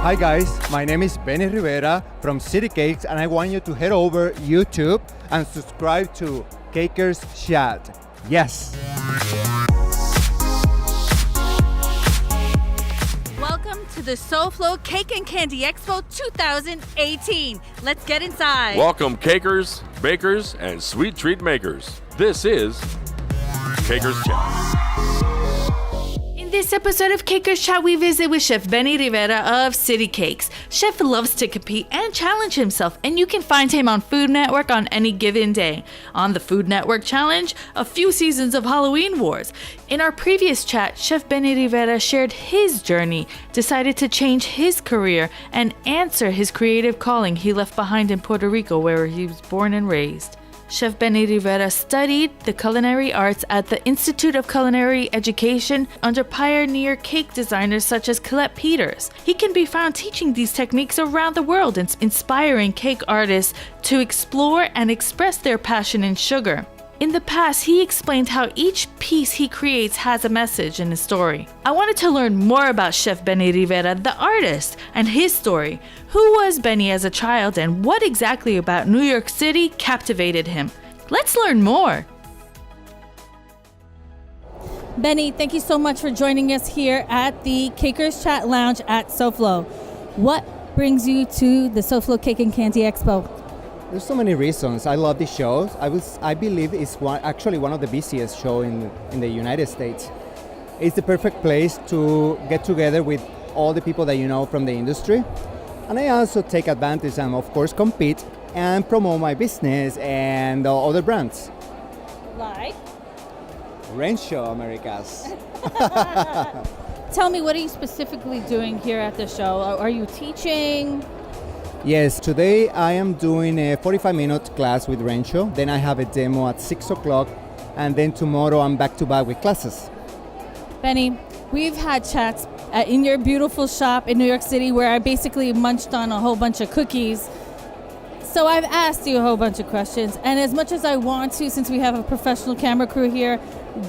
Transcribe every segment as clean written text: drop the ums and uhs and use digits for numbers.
Hi guys, my name is Benny Rivera from City Cakes and I want you to head over YouTube and subscribe to Cakers Chat. Yes! Welcome to the SoFlo Cake and Candy Expo 2018. Let's get inside. Welcome cakers, bakers, and sweet treat makers. This is Cakers Chat. In this episode of Cakers Chat, we visit with Chef Benny Rivera of City Cakes. Chef loves to compete and challenge himself, and you can find him on Food Network on any given day. On the Food Network Challenge, a few seasons of Halloween Wars. In our previous chat, Chef Benny Rivera shared his journey, decided to change his career, and answer his creative calling he left behind in Puerto Rico, where he was born and raised. Chef Benny Rivera studied the culinary arts at the Institute of Culinary Education under pioneer cake designers such as Colette Peters. He can be found teaching these techniques around the world and inspiring cake artists to explore and express their passion in sugar. In the past, he explained how each piece he creates has a message and a story. I wanted to learn more about Chef Benny Rivera, the artist, and his story. Who was Benny as a child and what exactly about New York City captivated him? Let's learn more. Benny, thank you so much for joining us here at the Cakers Chat Lounge at SoFlo. What brings you to the SoFlo Cake and Candy Expo? There's so many reasons. I love these shows. I believe it's actually one of the busiest shows in the United States. It's the perfect place to get together with all the people that you know from the industry. And I also take advantage and of course compete and promote my business and other brands. Like? Rancho Americas. Tell me, what are you specifically doing here at the show? Are you teaching? Yes, today I am doing a 45-minute class with Rancho. Then I have a demo at 6 o'clock. And then tomorrow I'm back to back with classes. Benny, we've had chats in your beautiful shop in New York City where I basically munched on a whole bunch of cookies. So I've asked you a whole bunch of questions. And as much as I want to, since we have a professional camera crew here,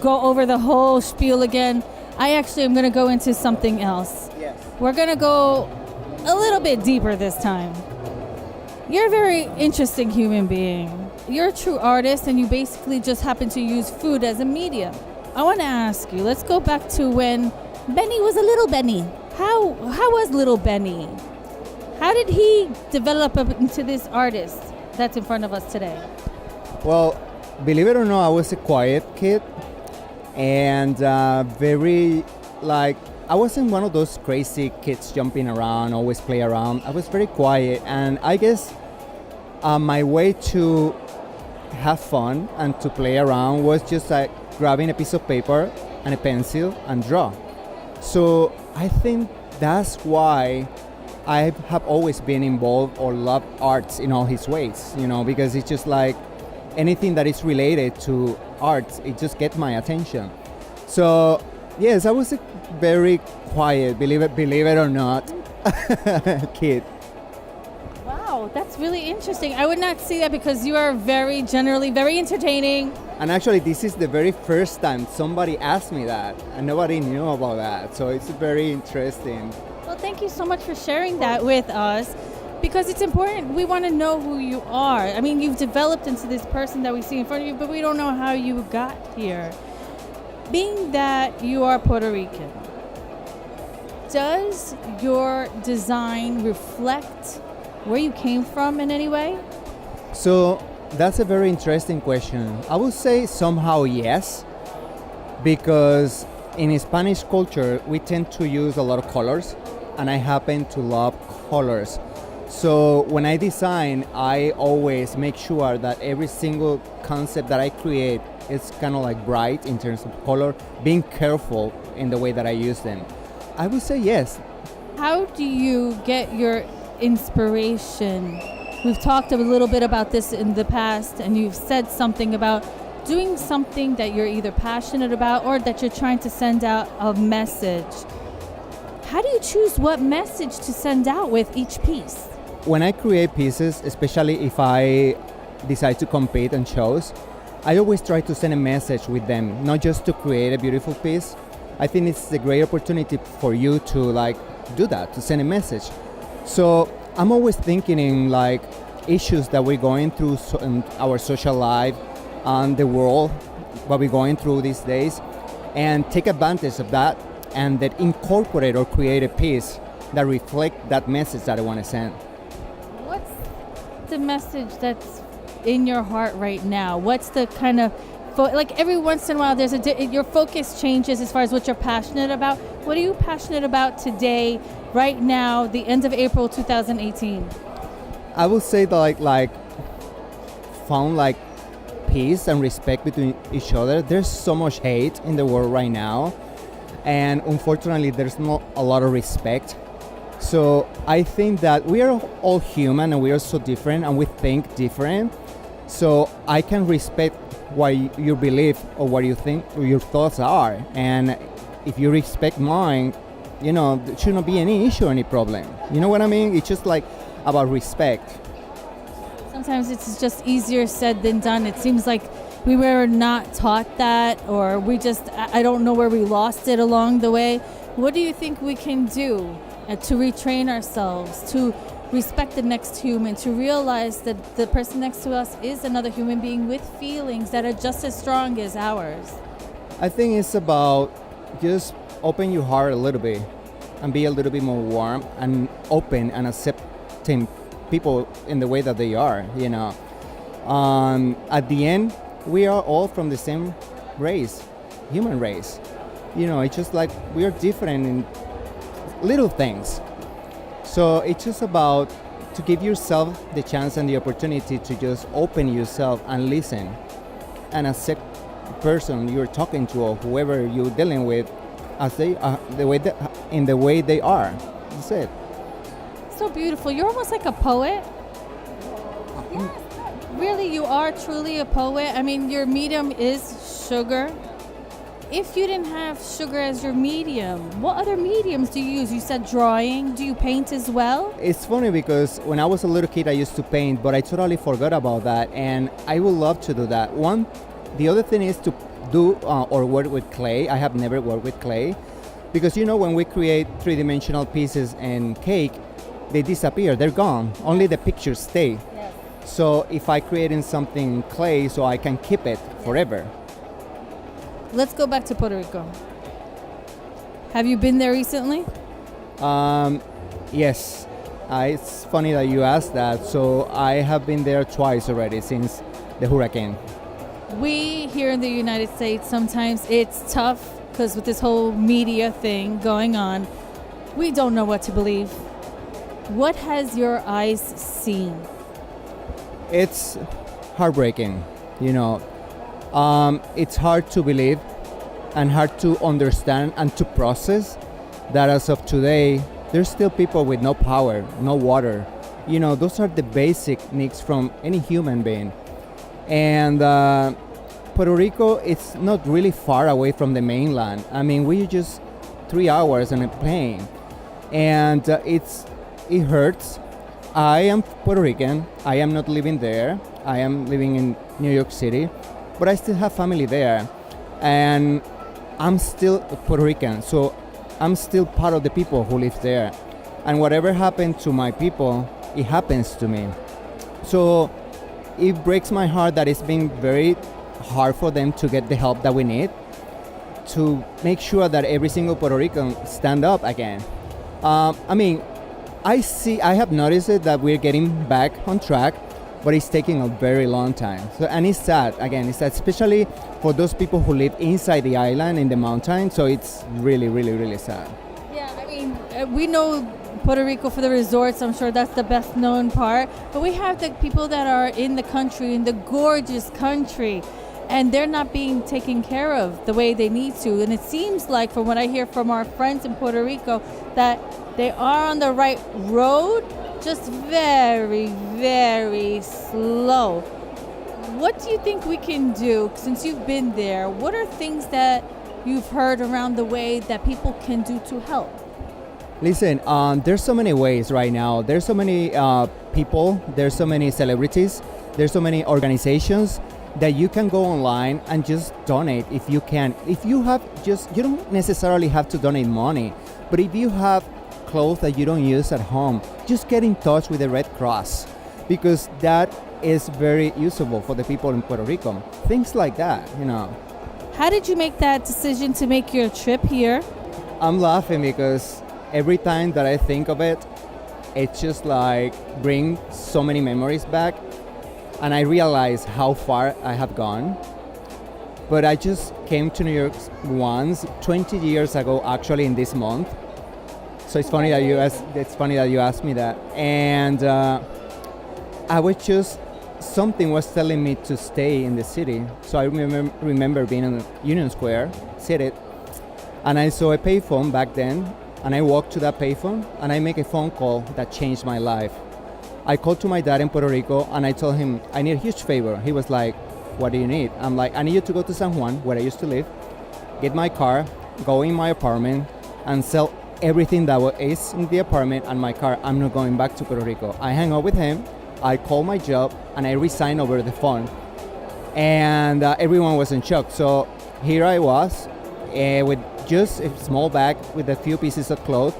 go over the whole spiel again, I actually am going to go into something else. Yes. We're going to go a little bit deeper this time. You're a very interesting human being. You're a true artist and you basically just happen to use food as a medium. I want to ask you, let's go back to when Benny was a little Benny. How was little Benny? How did he develop up into this artist that's in front of us today? Well, believe it or not, I was a quiet kid and I wasn't one of those crazy kids jumping around, always play around. I was very quiet, and I guess my way to have fun and to play around was just like grabbing a piece of paper and a pencil and draw. So I think that's why I have always been involved or loved arts in all his ways, because it's just like anything that is related to arts, it just gets my attention. So yes, I was a very quiet, believe it or not, kid. Wow, that's really interesting. I would not see that because you are generally very entertaining. And actually, this is the very first time somebody asked me that, and nobody knew about that. So it's very interesting. Well, thank you so much for sharing that with us, because it's important. We want to know who you are. I mean, you've developed into this person that we see in front of you, but we don't know how you got here. Being that you are Puerto Rican, does your design reflect where you came from in any way? So that's a very interesting question. I would say somehow yes, because in Spanish culture, we tend to use a lot of colors, and I happen to love colors. So when I design, I always make sure that every single concept that I create is kind of like bright in terms of color, being careful in the way that I use them. I would say yes. How do you get your inspiration? We've talked a little bit about this in the past, and you've said something about doing something that you're either passionate about or that you're trying to send out a message. How do you choose what message to send out with each piece? When I create pieces, especially if I decide to compete in shows, I always try to send a message with them, not just to create a beautiful piece. I think it's a great opportunity for you to do that, to send a message. So I'm always thinking in like issues that we're going through in our social life and the world, what we're going through these days, and take advantage of that and then incorporate or create a piece that reflect that message that I want to send. What's the message that's in your heart right now? What's the kind of like every once in a while there's your focus changes as far as what you're passionate about. What are you passionate about today, right now, the end of April 2018? I would say that like found like peace and respect between each other. There's so much hate in the world right now, and unfortunately there's not a lot of respect. So I think that we are all human and we are so different and we think different. So I can respect what you believe or what you think or your thoughts are, and if you respect mine, you know, there should not be any issue, any problem. You know what I mean? It's just like about respect. Sometimes it's just easier said than done. It seems like we were not taught that, or I don't know where we lost it along the way. What do you think we can do to retrain ourselves, to respect the next human, to realize that the person next to us is another human being with feelings that are just as strong as ours? I think it's about just open your heart a little bit and be a little bit more warm and open and accepting people in the way that they are, you know. At the end, we are all from the same race, human race. You know, it's just like we are different in little things. So it's just about to give yourself the chance and the opportunity to just open yourself and listen and accept the person you're talking to or whoever you're dealing with as they are, in the way they are. That's it. So beautiful. You're almost like a poet. Yes, really, you are truly a poet. I mean, your medium is sugar. If you didn't have sugar as your medium, what other mediums do you use? You said drawing. Do you paint as well? It's funny because when I was a little kid, I used to paint, but I totally forgot about that, and I would love to do that. The other thing is to do or work with clay. I have never worked with clay because, you know, when we create three-dimensional pieces and cake, they disappear. They're gone. Only the pictures stay. Yes. So if I create in something clay, so I can keep it forever. Let's go back to Puerto Rico. Have you been there recently? Yes. It's funny that you asked that. So I have been there twice already since the hurricane. We here in the United States, sometimes it's tough because with this whole media thing going on, we don't know what to believe. What has your eyes seen? It's heartbreaking, you know. It's hard to believe and hard to understand and to process that as of today, there's still people with no power, no water. You know, those are the basic needs from any human being. And Puerto Rico, it's not really far away from the mainland. I mean, we're just 3 hours on a plane. And it hurts. I am Puerto Rican. I am not living there. I am living in New York City. But I still have family there, and I'm still Puerto Rican, so I'm still part of the people who live there. And whatever happened to my people, it happens to me. So it breaks my heart that it's been very hard for them to get the help that we need to make sure that every single Puerto Rican stand up again. I mean, I have noticed it that we're getting back on track, but it's taking a very long time. So, and it's sad, again, it's sad, especially for those people who live inside the island in the mountain. So it's really, really, really sad. Yeah, I mean, we know Puerto Rico for the resorts. I'm sure that's the best known part. But we have the people that are in the country, in the gorgeous country, and they're not being taken care of the way they need to. And it seems like, from what I hear from our friends in Puerto Rico, that they are on the right road, just very, very slow. What do you think we can do, since you've been there? What are things that you've heard around the way that people can do to help? Listen, there's so many ways right now. There's so many people, there's so many celebrities, there's so many organizations that you can go online and just donate if you can. If you have you don't necessarily have to donate money, but if you have clothes that you don't use at home, just get in touch with the Red Cross, because that is very usable for the people in Puerto Rico. Things like that, you know. How did you make that decision to make your trip here? I'm laughing because every time that I think of it, it just like brings so many memories back, and I realize how far I have gone. But I just came to New York once, 20 years ago, actually in this month. So it's funny that you asked me that. And I was just, something was telling me to stay in the city. So I remember being in Union Square, seated, and I saw a payphone back then, and I walked to that payphone, and I make a phone call that changed my life. I called to my dad in Puerto Rico, and I told him, I need a huge favor. He was like, what do you need? I'm like, I need you to go to San Juan, where I used to live, get my car, go in my apartment, and sell everything that is in the apartment and my car. I'm not going back to Puerto Rico. I hang out with him, I called my job, and I resigned over the phone. And everyone was in shock. So here I was with just a small bag with a few pieces of clothes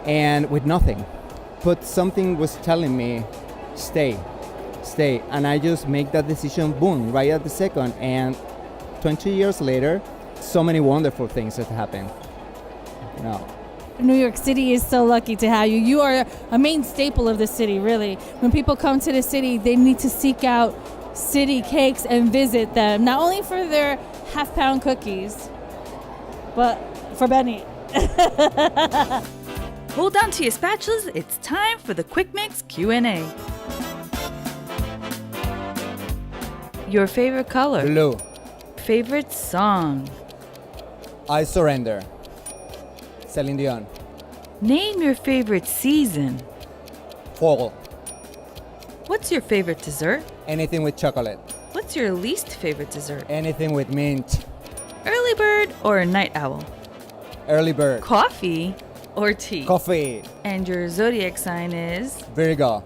and with nothing. But something was telling me, stay. And I just make that decision, boom, right at the second. And 20 years later, so many wonderful things have happened. You know. New York City is so lucky to have you. You are a main staple of the city, really. When people come to the city, they need to seek out city cakes and visit them, not only for their half-pound cookies, but for Benny. Hold on to your spatulas. It's time for the Quick Mix Q&A. Your favorite color? Blue. Favorite song? I Surrender. Celine Dion. Name your favorite season. Fall. What's your favorite dessert? Anything with chocolate. What's your least favorite dessert? Anything with mint. Early bird or night owl? Early bird. Coffee or tea? Coffee. And your zodiac sign is? Virgo.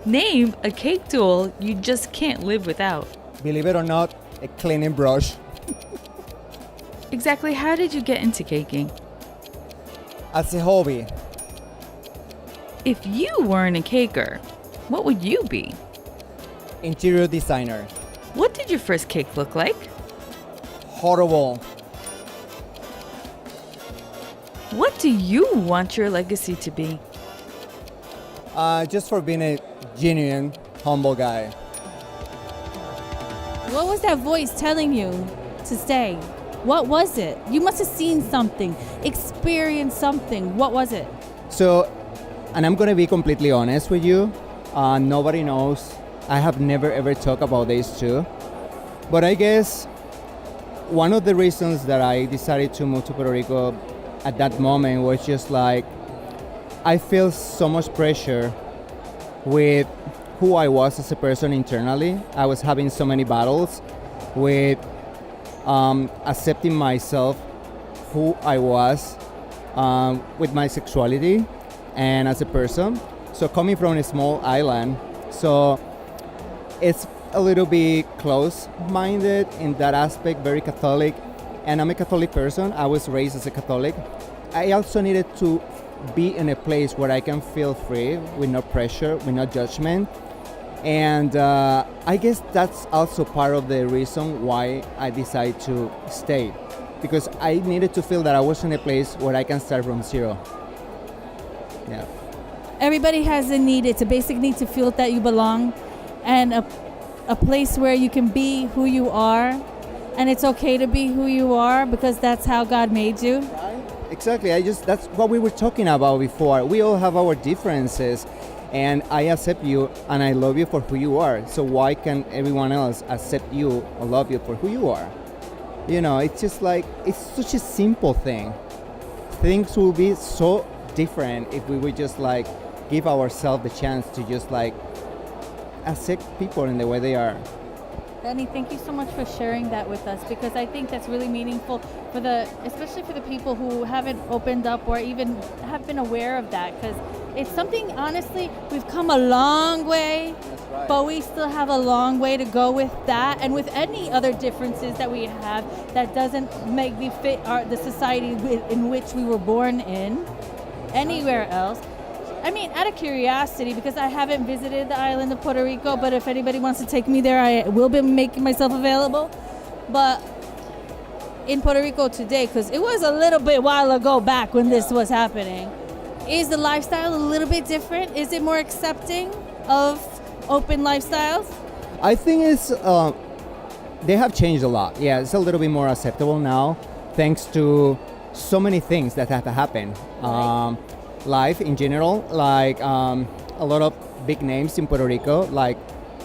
Name a cake tool you just can't live without. Believe it or not, a cleaning brush. Exactly how did you get into caking? As a hobby. If you weren't a caker, what would you be? Interior designer. What did your first cake look like? Horrible. What do you want your legacy to be? Just for being a genuine, humble guy. What was that voice telling you to stay? What was it? You must have seen something, experienced something. What was it? So, and I'm going to be completely honest with you. Nobody knows. I have never ever talked about this too. But I guess one of the reasons that I decided to move to Puerto Rico at that moment was just like, I feel so much pressure with who I was as a person internally. I was having so many battles with accepting myself, who I was, with my sexuality and as a person. So coming from a small island, so it's a little bit close-minded in that aspect, very Catholic. And I'm a Catholic person. I was raised as a Catholic. I also needed to be in a place where I can feel free, with no pressure, with no judgment. And I guess that's also part of the reason why I decided to stay, because I needed to feel that I was in a place where I can start from zero. Yeah. Everybody has a need. It's a basic need to feel that you belong, and a place where you can be who you are, and it's okay to be who you are because that's how God made you. Exactly. That's what we were talking about before. We all have our differences, and I accept you and I love you for who you are. So why can everyone else accept you or love you for who you are? You know, it's just like, it's such a simple thing. Things will be so different if we would just like give ourselves the chance to just like accept people in the way they are. Benny, thank you so much for sharing that with us, because I think that's really meaningful especially for the people who haven't opened up or even have been aware of that, because it's something, honestly, we've come a long way, Right. but we still have a long way to go with that and with any other differences that we have that doesn't make me fit the society in which we were born in. anywhere else. I mean, out of curiosity, because I haven't visited the island of Puerto Rico, but if anybody wants to take me there, I will be making myself available. But in Puerto Rico today, because it was a little bit while ago back when this was happening, is the lifestyle a little bit different? Is it more accepting of open lifestyles? I think they have changed a lot. Yeah, it's a little bit more acceptable now, thanks to so many things that have happened. Life in general, like a lot of big names in Puerto Rico, like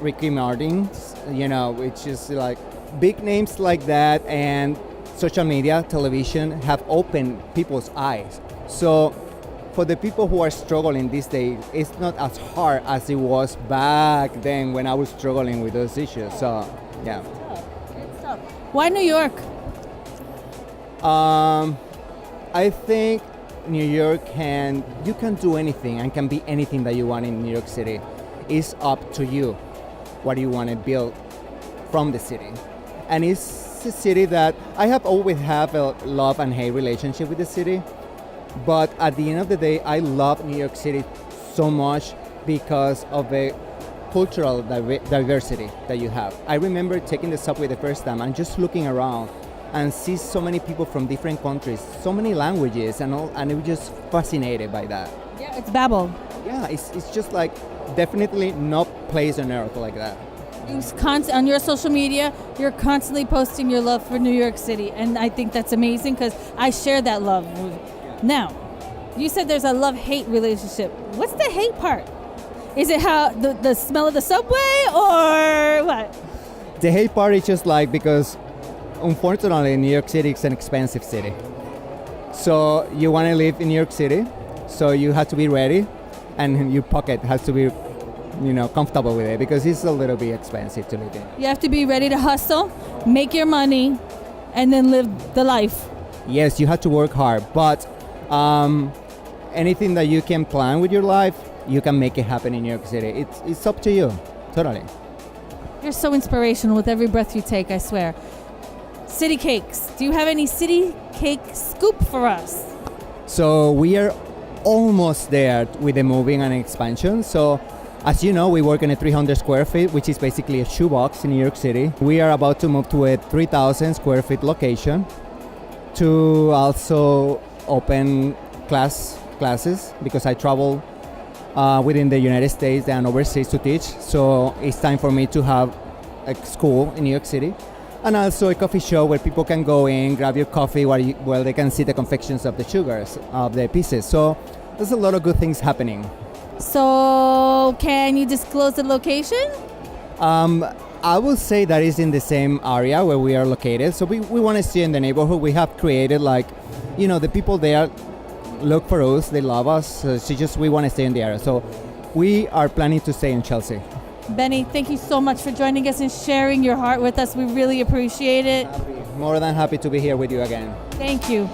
Ricky Martin's, which is like big names like that, and social media, television have opened people's eyes. So for the people who are struggling these days, it's not as hard as it was back then when I was struggling with those issues. So, yeah. It's tough. Why New York? I think New York you can do anything and can be anything that you want in New York City. It's up to you what you want to build from the city. And it's a city that I have always had a love and hate relationship with the city. But at the end of the day, I love New York City so much because of the cultural diversity that you have. I remember taking the subway the first time and just looking around and see so many people from different countries, so many languages and all, and I was just fascinated by that. Yeah, it's Babel. Yeah, it's just like definitely no place on earth like that. On your social media, you're constantly posting your love for New York City, and I think that's amazing because I share that love. Now, you said there's a love-hate relationship. What's the hate part? Is it how the smell of the subway or what? The hate part is just like because unfortunately New York City is an expensive city. So you want to live in New York City, so you have to be ready and your pocket has to be comfortable with it because it's a little bit expensive to live in. You have to be ready to hustle, make your money, and then live the life. Yes, you have to work hard, but anything that you can plan with your life, you can make it happen in New York City. It's up to you, totally. You're so inspirational with every breath you take, I swear. City Cakes. Do you have any City Cake scoop for us? So we are almost there with the moving and expansion. So as you know, we work in a 300 square feet, which is basically a shoebox in New York City. We are about to move to a 3,000 square feet location to also open classes because I travel within the United States and overseas to teach. So it's time for me to have a school in New York City. And also a coffee shop where people can go in, grab your coffee while they can see the confections of the sugars, of the pieces. So there's a lot of good things happening. So can you disclose the location? I will say that is in the same area where we are located. So we want to stay in the neighborhood. We have created the people there look for us, they love us. We want to stay in the area. So we are planning to stay in Chelsea. Benny, thank you so much for joining us and sharing your heart with us. We really appreciate it. More than happy to be here with you again. Thank you.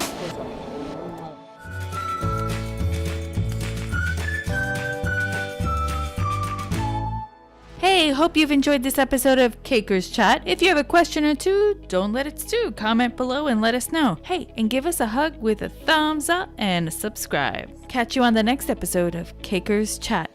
Hey, hope you've enjoyed this episode of Caker's Chat. If you have a question or two, don't let it stew. Comment below and let us know. Hey, and give us a hug with a thumbs up and subscribe. Catch you on the next episode of Caker's Chat.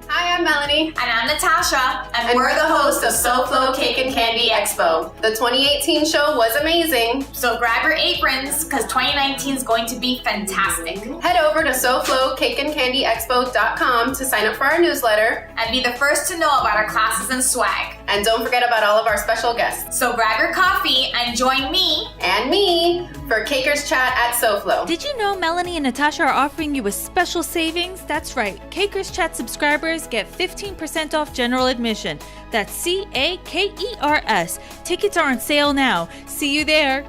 Hi, I'm Melanie. And I'm Natasha. And we're the hosts of SoFlo Cake and Candy Expo. The 2018 show was amazing. So grab your aprons, because 2019 is going to be fantastic. Head over to SoFloCakeandCandyExpo.com to sign up for our newsletter. And be the first to know about our classes and swag. And don't forget about all of our special guests. So grab your coffee and join me. And me for Caker's Chat at SoFlo. Did you know Melanie and Natasha are offering you a special savings? That's right. Caker's Chat subscribers get 15% off general admission. That's CAKERS. Tickets are on sale now. See you there.